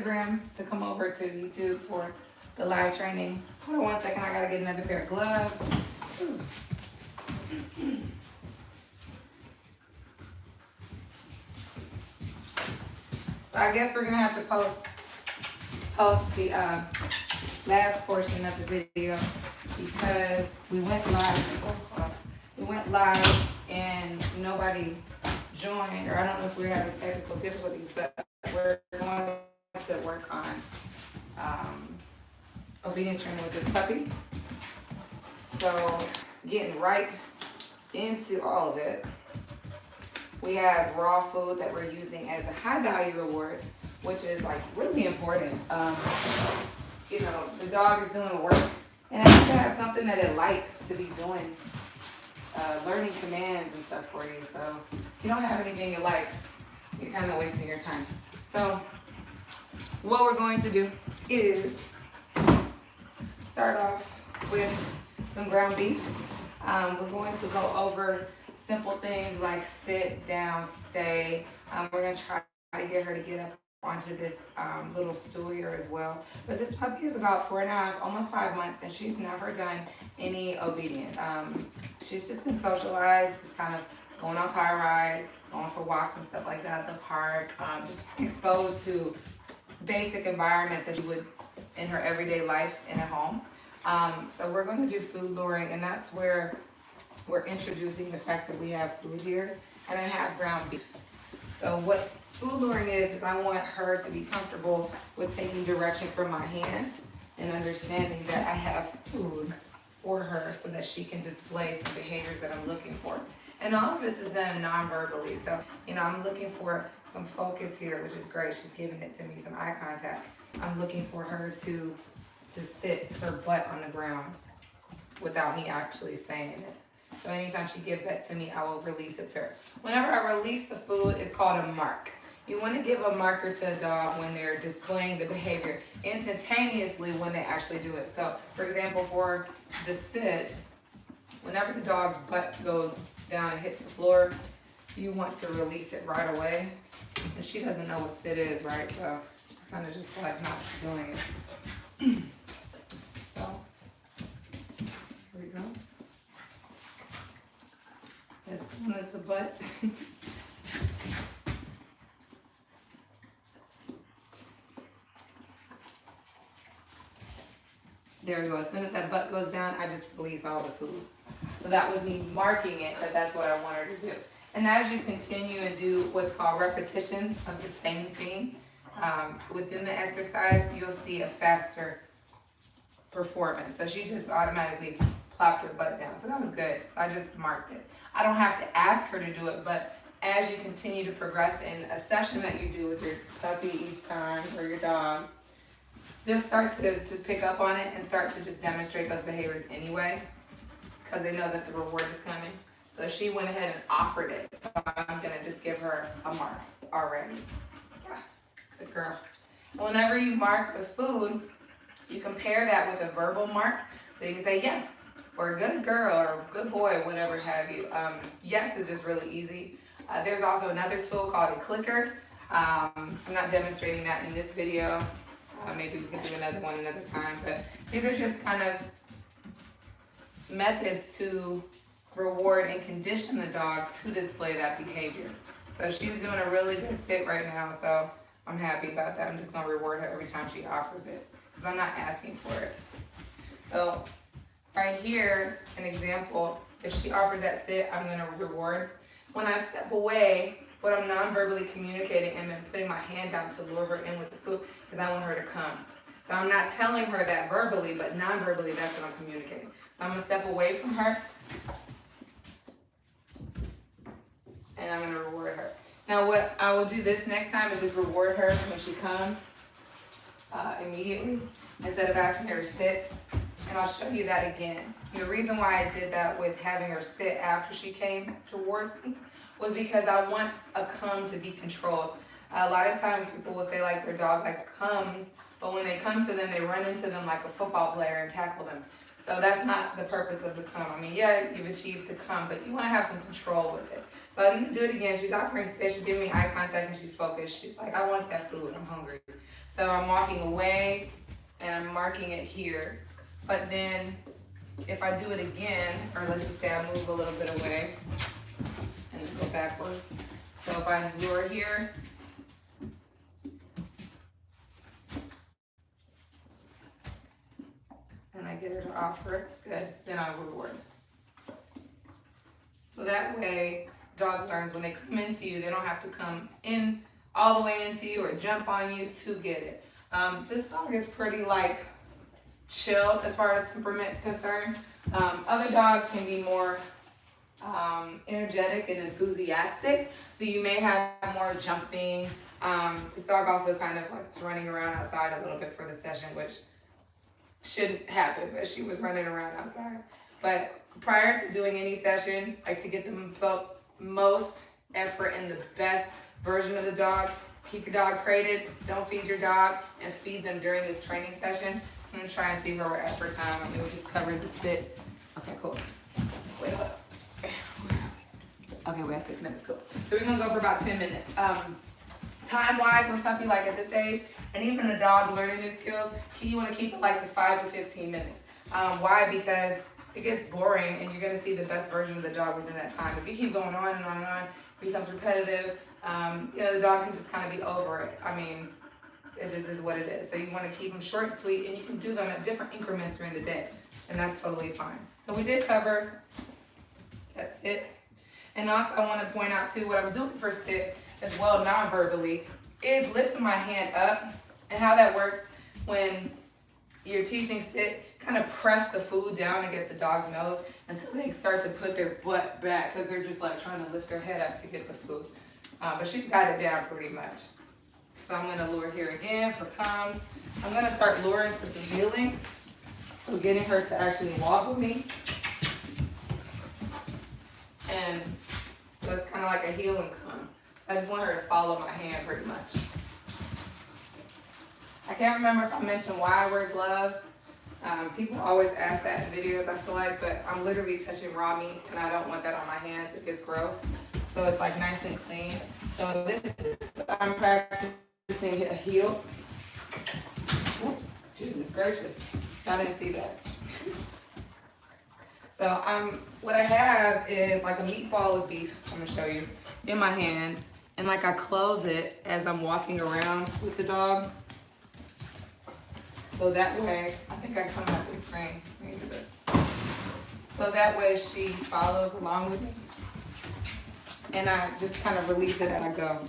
Instagram to come over to YouTube for the live training. Hold on one second, I gotta get another pair of gloves. Ooh. So I guess we're gonna have to post the last portion of the video because we went live. We went live and nobody joined, or I don't know if we're having technical difficulties, but we're going to work on obedience training with this puppy. So getting right into all of it. We have raw food that we're using as a high value reward, which is like really important. You know, the dog is doing work and it has to have something that it likes to be doing, learning commands and stuff for you. So if you don't have anything it likes, you're kind of wasting your time. So what we're going to do is start off with some ground beef. We're going to go over simple things like sit, down, stay. We're going to try to get her to get up onto this little stool here as well. But this puppy is about 4.5, almost 5 months, and she's never done any obedience. She's just been socialized, just kind of going on car rides, going for walks and stuff like that at the park, just exposed to basic environments that she would in her everyday life in a home. So we're going to do food luring, and that's where we're introducing the fact that we have food here, and I have ground beef. So what food luring is I want her to be comfortable with taking direction from my hand and understanding that I have food for her so that she can display some behaviors that I'm looking for. And all of this is done non-verbally. So, you know, I'm looking for some focus here, which is great. She's giving it to me, some eye contact. I'm looking for her to sit her butt on the ground without me actually saying it. So anytime she gives that to me, I will release it to her. Whenever I release the food, it's called a mark. You want to give a marker to a dog when they're displaying the behavior instantaneously when they actually do it. So, for example, for the sit, whenever the dog's butt goes down and hits the floor, you want to release it right away. And she doesn't know what sit is, right? So she's kind of just like not doing it. So, here we go. As soon as the butt there we go. As soon as that butt goes down, I just release all the food. So that was me marking it, but that's what I want her to do. And as you continue and do what's called repetitions of the same thing within the exercise, you'll see a faster performance. So she just automatically plopped her butt down. So that was good. So I just marked it. I don't have to ask her to do it, but as you continue to progress in a session that you do with your puppy each time or your dog, they'll start to just pick up on it and start to just demonstrate those behaviors anyway because they know that the reward is coming. So she went ahead and offered it. So I'm going to just give her a mark already. Yeah, good girl. Whenever you mark the food, you compare that with a verbal mark. So you can say yes, or good girl, or good boy, whatever have you. Yes is just really easy. There's also another tool called a clicker. I'm not demonstrating that in this video. Maybe we can do another one another time. But these are just kind of methods to reward and condition the dog to display that behavior. So she's doing a really good sit right now, so I'm happy about that. I'm just going to reward her every time she offers it because I'm not asking for it. So right here, an example, if she offers that sit, I'm going to reward. When I step away, what I'm non-verbally communicating and then putting my hand down to lure her in with the food is I want her to come. So I'm not telling her that verbally, but non-verbally, that's what I'm communicating. So I'm going to step away from her and I'm going to reward her. Now what I will do this next time is just reward her when she comes immediately instead of asking her to sit. And I'll show you that again. And the reason why I did that with having her sit after she came towards me was because I want a come to be controlled. A lot of times people will say like their dog like comes, but when they come to them, they run into them like a football player and tackle them. So that's not the purpose of the come. I mean, yeah, you've achieved the come, but you want to have some control with it. So I didn't do it again. She's offering to sit. She's giving me eye contact and she's focused. She's like, I want that food. I'm hungry. So I'm walking away and I'm marking it here. But then if I do it again, or let's just say I move a little bit away and then go backwards. So if I lure here, and I get her to offer, good, then I reward. So that way, dog learns when they come into you, they don't have to come in all the way into you or jump on you to get it. This dog is pretty like chill as far as temperament is concerned. Other dogs can be more energetic and enthusiastic, so you may have more jumping. This dog also kind of like running around outside a little bit for the session, which shouldn't happen, but she was running around outside. But prior to doing any session, like to get the most effort and the best version of the dog, keep your dog crated, don't feed your dog, and feed them during this training session. I'm gonna try and see where we're at for time. I mean, we just covered the sit. Okay, cool. Wait, hold up. Okay, we have 6 minutes, cool. So we're gonna go for about 10 minutes. Time-wise, with a puppy like at this age, and even a dog learning new skills, you wanna keep it like to 5 to 15 minutes. Why? Because it gets boring and you're gonna see the best version of the dog within that time. If you keep going on and on and on, it becomes repetitive. The dog can just kind of be over it. I mean, it just is what it is. So you want to keep them short and sweet, and you can do them at different increments during the day, and that's totally fine. So we did cover that sit. And also I want to point out too, what I'm doing for sit as well, non-verbally, is lifting my hand up. And how that works when you're teaching sit, kind of press the food down against the dog's nose until they start to put their butt back, because they're just like trying to lift their head up to get the food. But she's got it down pretty much. So I'm gonna lure here again for come. I'm gonna start luring for some healing. So getting her to actually walk with me. And so it's kind of like a heel and come. I just want her to follow my hand pretty much. I can't remember if I mentioned why I wear gloves. People always ask that in videos, I feel like, but I'm literally touching raw meat and I don't want that on my hands. It gets gross. So it's like nice and clean. So this is, I'm practicing a heel. Oops, goodness gracious. I didn't see that. So what I have is like a meatball of beef, I'm gonna show you, in my hand. And like I close it as I'm walking around with the dog. So that way, I think I come out the screen. Let me do this. So that way she follows along with me. And I just kind of release it as I go.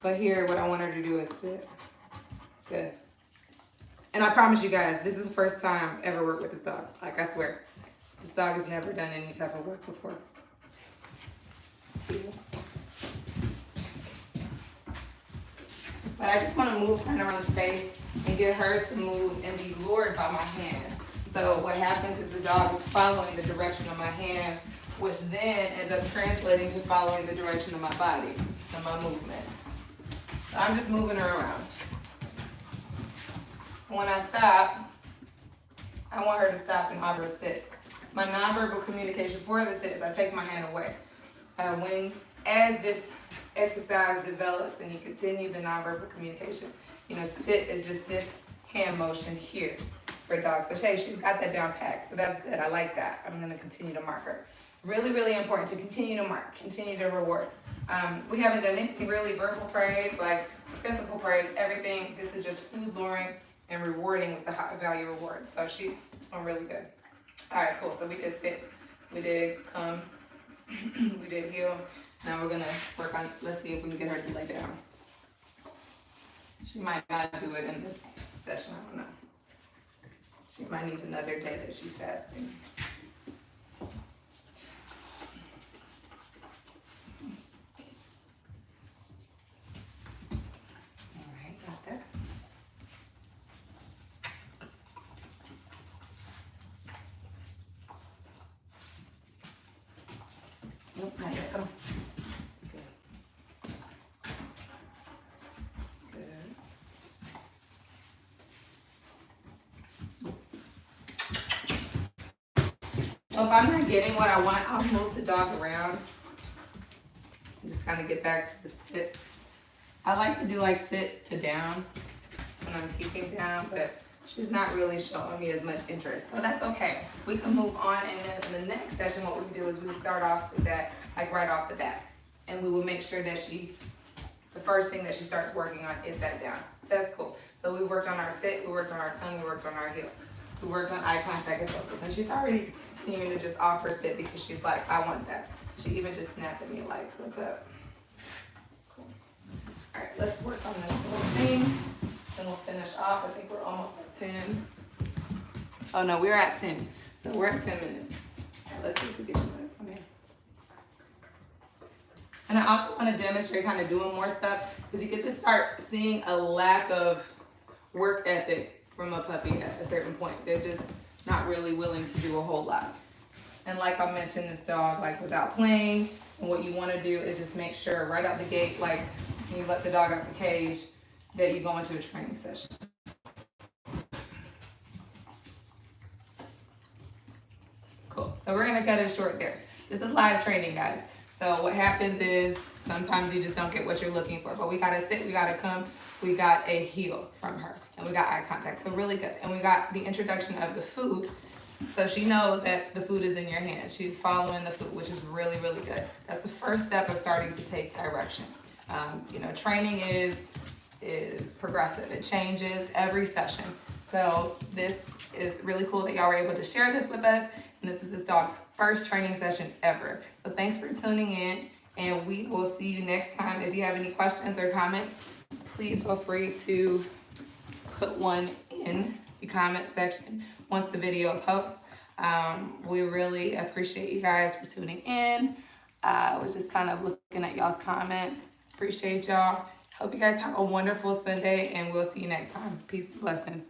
But here, what I want her to do is sit. Good. And I promise you guys, this is the first time I ever worked with this dog. Like, I swear. This dog has never done any type of work before. But I just want to move kind of around the space and get her to move and be lured by my hand. So what happens is the dog is following the direction of my hand, which then ends up translating to following the direction of my body and my movement. So I'm just moving her around. When I stop, I want her to stop and offer a sit. My nonverbal communication for the sit is I take my hand away. As this exercise develops and you continue the nonverbal communication, sit is just this hand motion here for dogs. So she's got that down packed, so that's good. I like that. I'm gonna continue to mark her. Really, really important to continue to mark, continue to reward. We haven't done anything really verbal praise, like physical praise, everything. This is just food luring and rewarding with the high value rewards. So she's doing really good. All right, cool. So we did sit, we did come, we did heel. Now we're gonna work on, let's see if we can get her to lay down. She might not do it in this session, I don't know. She might need another day that she's fasting. All right, got that. Nope, not yet, come on. So if I'm not getting what I want, I'll move the dog around kind of get back to the sit. I like to do like sit to down when I'm teaching down, but she's not really showing me as much interest. So that's okay. We can move on, and then in the next session, what we do is we start off with that, like right off the bat. And we will make sure that the first thing that she starts working on is that down. That's cool. So we worked on our sit, we worked on our come, we worked on our heel. We worked on eye contact and focus. And she's already continuing to just offer sit because she's like, I want that. She even just snapped at me like, what's up? Cool. All right, let's work on this little thing. Then we'll finish off. I think we're almost at 10. Oh no, we're at 10. So we're at 10 minutes. All right, let's see if we get you to come in. And I also want to demonstrate kind of doing more stuff because you can just start seeing a lack of work ethic from a puppy at a certain point. They're just not really willing to do a whole lot. And like I mentioned, this dog like was out playing, and what you want to do is just make sure right out the gate, like when you let the dog out the cage, that you go into a training session. Cool. So we're gonna cut it short there. This is live training, guys. So what happens is sometimes you just don't get what you're looking for, but we gotta sit, we gotta come, we got a heel from her, and we got eye contact, so really good. And we got the introduction of the food, so she knows that the food is in your hand. She's following the food, which is really, really good. That's the first step of starting to take direction. You know, training is progressive. It changes every session. So this is really cool that y'all were able to share this with us. And this is this dog's first training session ever. So thanks for tuning in, and we will see you next time. If you have any questions or comments, please feel free to put one in the comment section once the video posts. We really appreciate you guys for tuning in. I was just kind of looking at y'all's comments. Appreciate y'all. Hope you guys have a wonderful Sunday, and we'll see you next time. Peace and blessings.